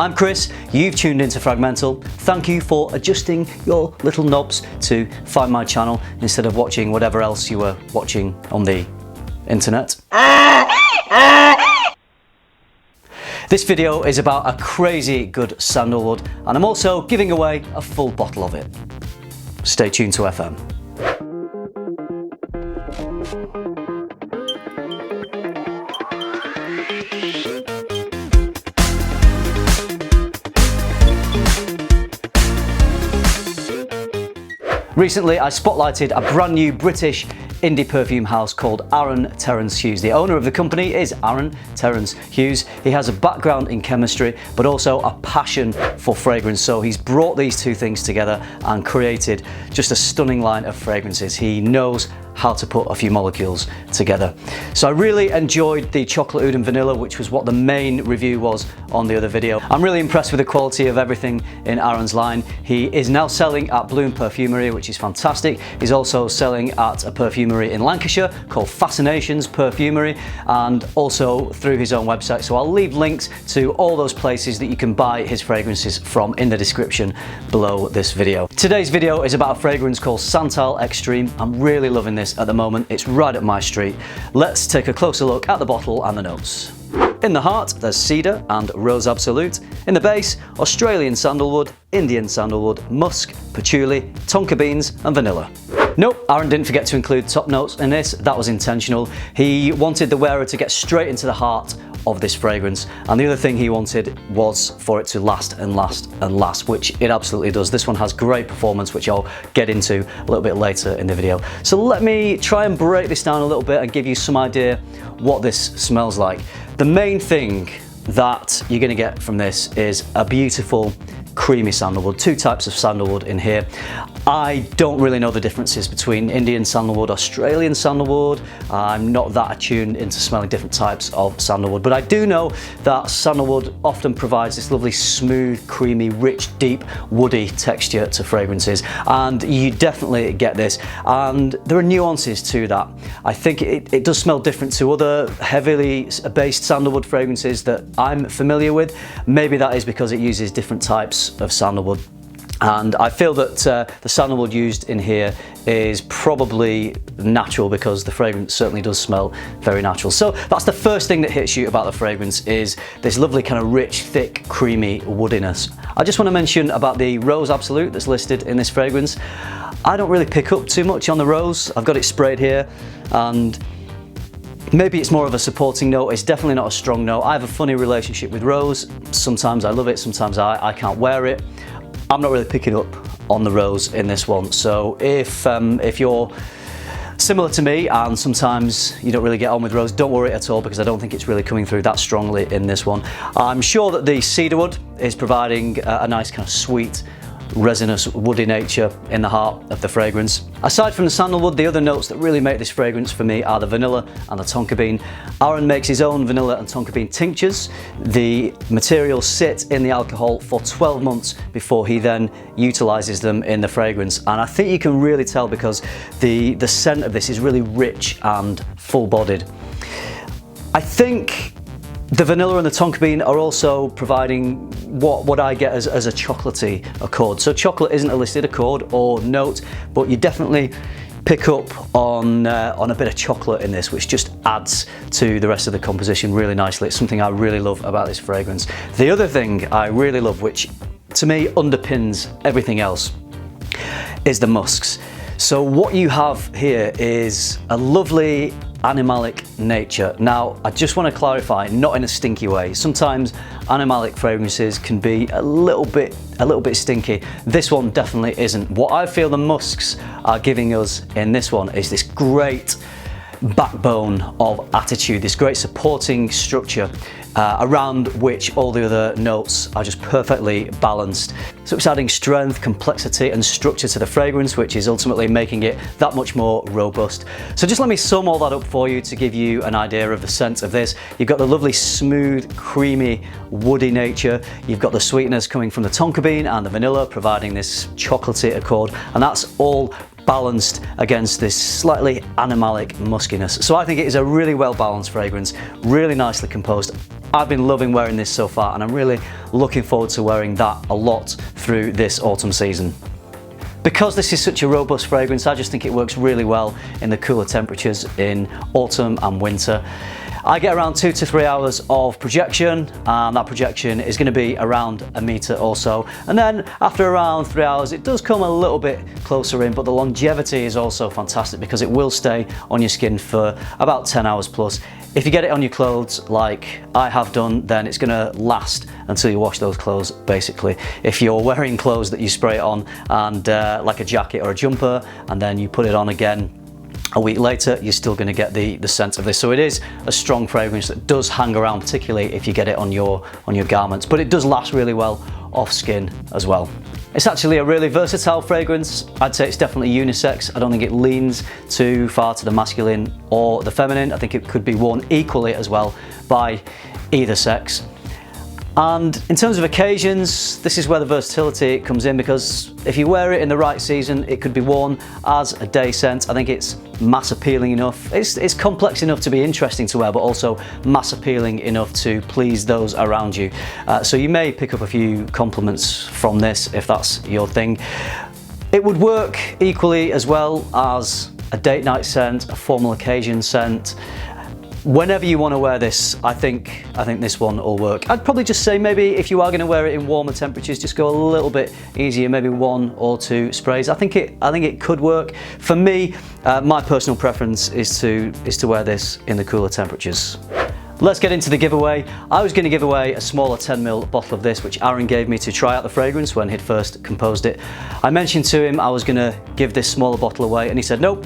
I'm Chris, you've tuned into FRAG-MENTAL. Thank you for adjusting your little knobs to find my channel instead of watching whatever else you were watching on the internet. This video is about a crazy good sandalwood, and I'm also giving away a full bottle of it. Stay tuned to FM. Recently, I spotlighted a brand new British indie perfume house called Terence Hughes. The owner of the company is Terence Hughes. He has a background in chemistry, but also a passion for fragrance. So he's brought these two things together and created just a stunning line of fragrances. He knows how to put a few molecules together. So I really enjoyed the chocolate oud and vanilla, which was what the main review was on the other video. I'm really impressed with the quality of everything in Aaron's line. He is now selling at Bloom Perfumery, which is fantastic. He's also selling at a perfumery in Lancashire called Fascinations Perfumery, and also through his own website. So I'll leave links to all those places that you can buy his fragrances from in the description below this video. Today's video is about a fragrance called Santal Extreme. I'm really loving this at the moment. It's right up my street. Let's take a closer look at the bottle and the notes. In the heart, there's cedar and rose absolute. In the base, Australian sandalwood, Indian sandalwood, musk, patchouli, tonka beans and vanilla. Nope, Aaron didn't forget to include top notes in this. That was intentional. He wanted the wearer to get straight into the heart of this fragrance, and the other thing he wanted was for it to last and last and last, which it absolutely does. This one has great performance, which I'll get into a little bit later in the video. So let me try and break this down a little bit and give you some idea what this smells like. The main thing that you're going to get from this is a beautiful creamy sandalwood. Two types of sandalwood in here. I don't really know the differences between Indian sandalwood, Australian sandalwood. I'm not that attuned into smelling different types of sandalwood, but I do know that sandalwood often provides this lovely smooth, creamy, rich, deep, woody texture to fragrances, and you definitely get this. And there are nuances to that. I think it does smell different to other heavily based sandalwood fragrances that I'm familiar with. Maybe that is because it uses different types of sandalwood. And I feel that the sandalwood used in here is probably natural, because the fragrance certainly does smell very natural. So that's the first thing that hits you about the fragrance, is this lovely kind of rich, thick, creamy woodiness. I just want to mention about the rose absolute that's listed in this fragrance. I don't really pick up too much on the rose. I've got it sprayed here, and maybe it's more of a supporting note. It's definitely not a strong note. I have a funny relationship with rose. Sometimes I love it, sometimes I can't wear it. I'm not really picking up on the rose in this one. So if you're similar to me and sometimes you don't really get on with rose, don't worry at all, because I don't think it's really coming through that strongly in this one. I'm sure that the cedarwood is providing a nice kind of sweet, resinous, woody nature in the heart of the fragrance. Aside from the sandalwood, the other notes that really make this fragrance for me are the vanilla and the tonka bean. Aaron makes his own vanilla and tonka bean tinctures. The materials sit in the alcohol for 12 months before he then utilizes them in the fragrance, and I think you can really tell because the scent of this is really rich and full-bodied. I think the vanilla and the tonka bean are also providing what I get as a chocolatey accord. So chocolate isn't a listed accord or note, but you definitely pick up on a bit of chocolate in this, which just adds to the rest of the composition really nicely. It's something I really love about this fragrance. The other thing I really love, which to me underpins everything else, is the musks. So what you have here is a lovely animalic nature. Now, I just want to clarify, not in a stinky way. Sometimes animalic fragrances can be a little bit stinky. This one definitely isn't. What I feel the musks are giving us in this one is this great backbone of attitude, this great supporting structure around which all the other notes are just perfectly balanced. So it's adding strength, complexity and structure to the fragrance, which is ultimately making it that much more robust. So just let me sum all that up for you to give you an idea of the scent of this. You've got the lovely smooth, creamy, woody nature. You've got the sweetness coming from the tonka bean and the vanilla, providing this chocolatey accord, and that's all balanced against this slightly animalic muskiness. So I think it is a really well balanced fragrance, really nicely composed. I've been loving wearing this so far, and I'm really looking forward to wearing that a lot through this autumn season. Because this is such a robust fragrance, I just think it works really well in the cooler temperatures in autumn and winter. I get around 2 to 3 hours of projection, and that projection is going to be around a metre or so. And then after around 3 hours, it does come a little bit closer in, but the longevity is also fantastic because it will stay on your skin for about 10 hours plus. If you get it on your clothes like I have done, then it's going to last until you wash those clothes, basically. If you're wearing clothes that you spray it on, and like a jacket or a jumper, and then you put it on again a week later, you're still going to get the scent of this. So it is a strong fragrance that does hang around, particularly if you get it on your garments, but it does last really well off skin as well. It's actually a really versatile fragrance. I'd say it's definitely unisex. I don't think it leans too far to the masculine or the feminine. I think it could be worn equally as well by either sex. And in terms of occasions, this is where the versatility comes in, because if you wear it in the right season, it could be worn as a day scent. I think it's mass appealing enough. It's complex enough to be interesting to wear, but also mass appealing enough to please those around you. So you may pick up a few compliments from this if that's your thing. It would work equally as well as a date night scent, a formal occasion scent. Whenever you want to wear this, I think this one will work. I'd probably just say maybe if you are going to wear it in warmer temperatures, just go a little bit easier, maybe 1 or 2 sprays. I think it could work. For me, my personal preference is to wear this in the cooler temperatures. Let's get into the giveaway. I was going to give away a smaller 10ml bottle of this, which Aaron gave me to try out the fragrance when he'd first composed it. I mentioned to him I was going to give this smaller bottle away, and he said, nope.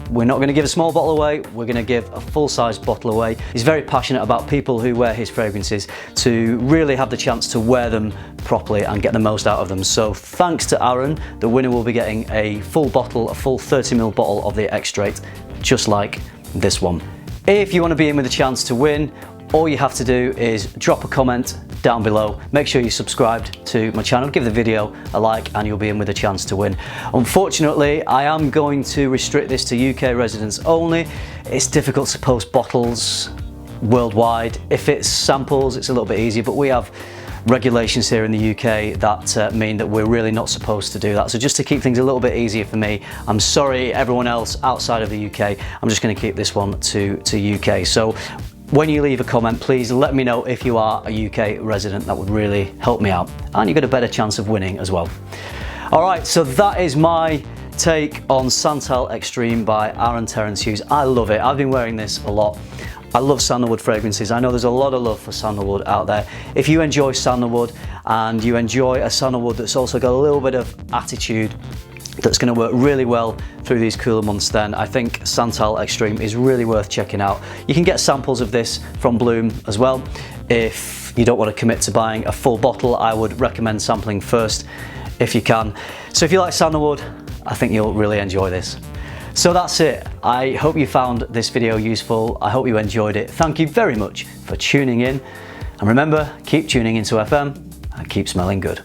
We're not going to give a small bottle away, we're going to give a full-size bottle away. He's very passionate about people who wear his fragrances to really have the chance to wear them properly and get the most out of them. So thanks to Aaron, the winner will be getting a full bottle, a full 30ml bottle of the extract, just like this one. If you want to be in with a chance to win, all you have to do is drop a comment down below. Make sure you're subscribed to my channel, give the video a like, and you'll be in with a chance to win. Unfortunately, I am going to restrict this to UK residents only. It's difficult to post bottles worldwide. If it's samples, it's a little bit easier, but we have regulations here in the UK that mean that we're really not supposed to do that. So just to keep things a little bit easier for me, I'm sorry everyone else outside of the UK, I'm just going to keep this one to UK. So when you leave a comment, please let me know if you are a UK resident. That would really help me out, and you get a better chance of winning as well. Alright, so that is my take on Santal Extreme by Aaron Terence Hughes. I love it. I've been wearing this a lot. I love sandalwood fragrances. I know there's a lot of love for sandalwood out there. If you enjoy sandalwood and you enjoy a sandalwood that's also got a little bit of attitude, that's going to work really well through these cooler months, then I think Santal Extreme is really worth checking out. You can get samples of this from Bloom as well. If you don't want to commit to buying a full bottle, I would recommend sampling first if you can. So if you like sandalwood, I think you'll really enjoy this. So that's it. I hope you found this video useful. I hope you enjoyed it. Thank you very much for tuning in. And remember, keep tuning into FM and keep smelling good.